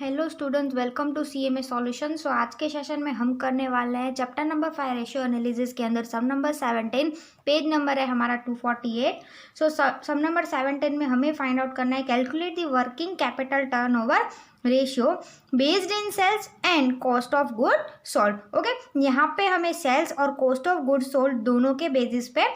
Hello students, welcome to CMA solution. So आज के session में हम करने वाले हैं चैप्टर नंबर 5 रेशियो एनालिसिस के अंदर सम नंबर 17। पेज नंबर है हमारा 248। सो सम नंबर 17 में हमें फाइंड आउट करना है calculate the working capital turnover ratio based in sales and cost of good sold. Okay, यहाँ पे हमें सेल्स और कॉस्ट ऑफ गुड सोल्ड दोनों के बेसिस पे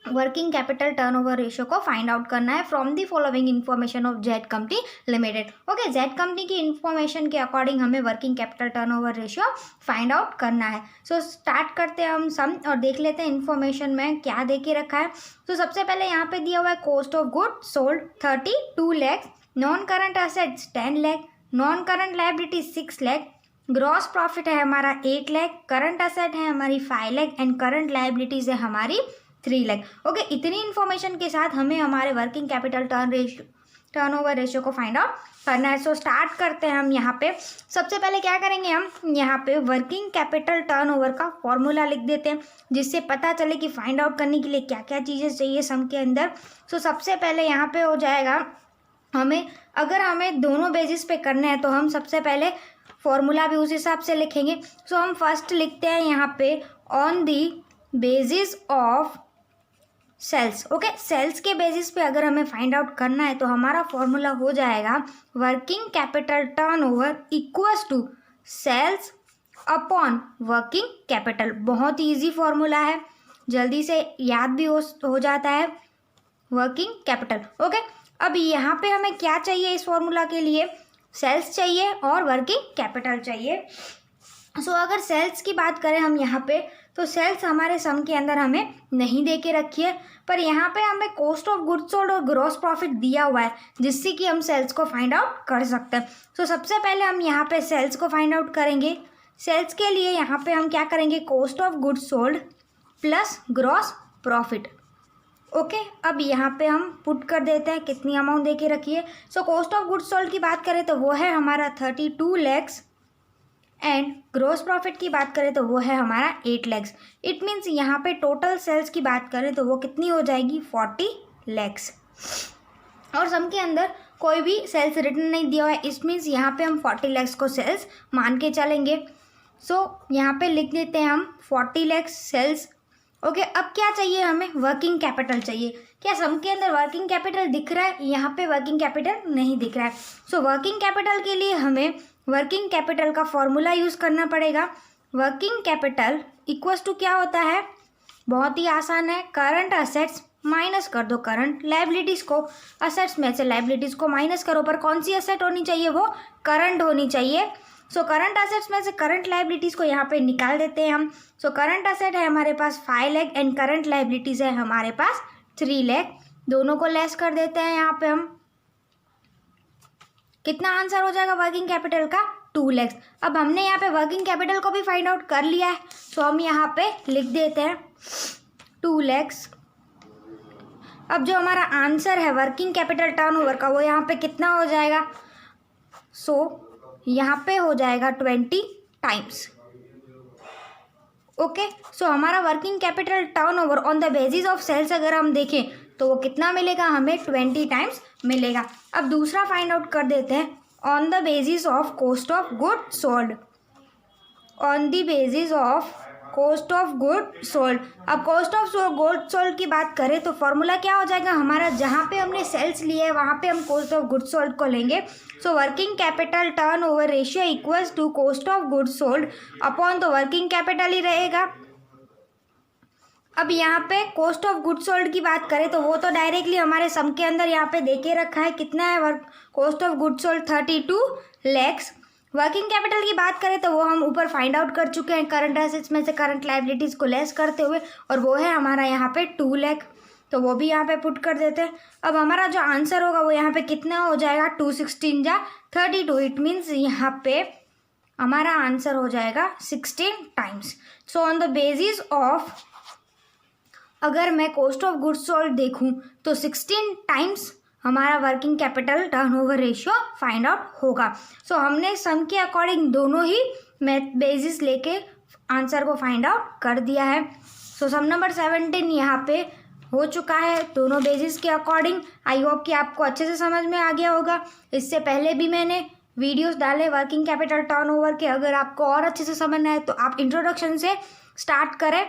वर्किंग कैपिटल टर्नओवर रेशियो को फाइंड आउट करना है from the following information of Z company limited. Okay, Z company की इन्फॉर्मेशन के अकॉर्डिंग हमें working capital turnover ratio find out करना है। सो स्टार्ट करते हैं हम सम और देख लेते हैं इन्फॉर्मेशन में क्या दे के रखा है। तो सबसे पहले यहाँ पे दिया हुआ है cost of good sold 32 lakh, non current assets 10 lakh, non current liability 6 lakh, gross profit है हमारा 8 लाख, करंट असेट है हमारी 5 लाख एंड करंट लायबिलिटीज है हमारी 3 लाख। ओके, इतनी इन्फॉर्मेशन के साथ हमें हमारे वर्किंग कैपिटल टर्नओवर रेशियो को फाइंड आउट करना है। सो स्टार्ट करते हैं हम यहाँ पे। सबसे पहले क्या करेंगे, हम यहाँ पे वर्किंग कैपिटल टर्नओवर का फॉर्मूला लिख देते हैं जिससे पता चले कि फाइंड आउट करने के लिए क्या क्या चीज़ें चाहिए सम के अंदर। सो सबसे पहले यहाँ पे हो जाएगा अगर हमें दोनों बेसिस पे करना है तो हम सबसे पहले फॉर्मूला भी उस हिसाब से लिखेंगे। सो हम फर्स्ट लिखते हैं यहाँ पे on the basis of sales. Okay, sales के बेसिस पे अगर हमें फाइंड आउट करना है तो हमारा फॉर्मूला हो जाएगा working capital turnover equals to sales upon working capital. बहुत इजी फॉर्मूला है, जल्दी से याद भी हो जाता है वर्किंग कैपिटल। ओके, अब यहाँ पे हमें क्या चाहिए इस फॉर्मूला के लिए, सेल्स चाहिए और वर्किंग कैपिटल चाहिए। सो अगर सेल्स की बात करें हम यहाँ पे, तो सेल्स हमारे सम के अंदर हमें नहीं दे के रखी है, पर यहाँ पे हमें कॉस्ट ऑफ गुड्स सोल्ड और ग्रॉस प्रॉफिट दिया हुआ है जिससे कि हम सेल्स को फाइंड आउट कर सकते हैं। सो सबसे पहले हम यहाँ पे सेल्स को फाइंड आउट करेंगे। सेल्स के लिए यहाँ पे हम क्या करेंगे, cost of goods sold plus gross profit. Okay, अब यहाँ पे हम पुट कर देते हैं कितनी अमाउंट दे के रखी है। So cost of goods sold की बात करें तो वो है हमारा 32 लैक्स एंड ग्रॉस प्रॉफिट की बात करें तो वो है हमारा 8 लैक्स। इट मीन्स यहाँ पे टोटल सेल्स की बात करें तो वो कितनी हो जाएगी, 40 लैक्स। और सम के अंदर कोई भी सेल्स रिटर्न नहीं दिया हुआ है, इस मीन्स यहाँ पे हम 40 लैक्स को सेल्स मान के चलेंगे। सो यहाँ पे लिख देते हैं हम 40 लैक्स सेल्स। ओके, अब क्या चाहिए हमें, वर्किंग कैपिटल चाहिए। क्या सम के अंदर वर्किंग कैपिटल दिख रहा है, यहाँ पे वर्किंग कैपिटल नहीं दिख रहा है। सो वर्किंग कैपिटल के लिए हमें वर्किंग कैपिटल का फॉर्मूला यूज़ करना पड़ेगा। वर्किंग कैपिटल इक्वल्स टू क्या होता है, बहुत ही आसान है, करंट असेट्स माइनस कर दो करंट लायबिलिटीज़ को, असेट्स में से लायबिलिटीज़ को माइनस करो, पर कौन सी असेट होनी चाहिए, वो करंट होनी चाहिए। सो करंट असेट्स में से करंट लायबिलिटीज़ को यहाँ पे निकाल देते हैं हम। सो करंट असेट है हमारे पास 5 लाख एंड करंट लायबिलिटीज़ है हमारे पास 3 लाख। दोनों को लेस कर देते हैं यहाँ पे हम। कितना आंसर हो जाएगा वर्किंग कैपिटल का, 2 लैक्स। अब हमने यहाँ पे वर्किंग कैपिटल को भी फाइंड आउट कर लिया है, सो हम यहाँ पे लिख देते हैं 2 लैक्स। अब जो हमारा आंसर है वर्किंग कैपिटल टर्नओवर का वो यहाँ पे कितना हो जाएगा, सो यहाँ पे हो जाएगा 20 टाइम्स। ओके, सो हमारा working capital turnover on the basis of sales अगर हम देखें तो वो कितना मिलेगा, हमें 20 टाइम्स मिलेगा। अब दूसरा फाइंड आउट कर देते हैं on the basis of cost of good sold. On the basis of cost of good sold. अब कॉस्ट ऑफ गुड सोल्ड की बात करें तो फॉर्मूला क्या हो जाएगा हमारा, जहाँ पे हमने सेल्स लिए है वहाँ पे हम कॉस्ट ऑफ गुड सोल्ड को लेंगे। So working capital turnover ratio equals to cost of good sold upon तो वर्किंग कैपिटल ही रहेगा। अब यहाँ पे कॉस्ट ऑफ गुड सोल्ड की बात करें तो वो तो डायरेक्टली हमारे सम के अंदर यहाँ पे दे के रखा है, कितना है cost of good sold 32 lakhs. Working capital की बात करें तो वो हम ऊपर फाइंड आउट कर चुके हैं करंट एसेट्स में से करंट लायबिलिटीज़ को लेस करते हुए, और वो है हमारा यहाँ पे 2 लाख, तो वो भी यहाँ पे पुट कर देते हैं। अब हमारा जो आंसर होगा वो यहाँ पे कितना हो जाएगा, 216 जा 32। इट मीन्स यहाँ पे हमारा आंसर हो जाएगा 16 times. So on the basis of अगर मैं कॉस्ट ऑफ गुड्स सोल्ड देखूँ तो 16 टाइम्स हमारा working capital turnover ratio find out होगा। सो हमने सम के अकॉर्डिंग दोनों ही बेसिस लेके आंसर को फाइंड आउट कर दिया है। सो सम नंबर 17 यहाँ पे हो चुका है दोनों बेसिस के अकॉर्डिंग। आई होप कि आपको अच्छे से समझ में आ गया होगा। इससे पहले भी मैंने वीडियोस डाले वर्किंग कैपिटल टर्नओवर के। अगर आपको और अच्छे से समझना है तो आप इंट्रोडक्शन से स्टार्ट करें।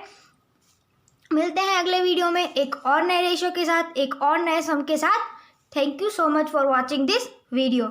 मिलते हैं अगले वीडियो में एक और नए रेशियो के साथ, एक और नए सम के साथ। Thank you so much for watching this video.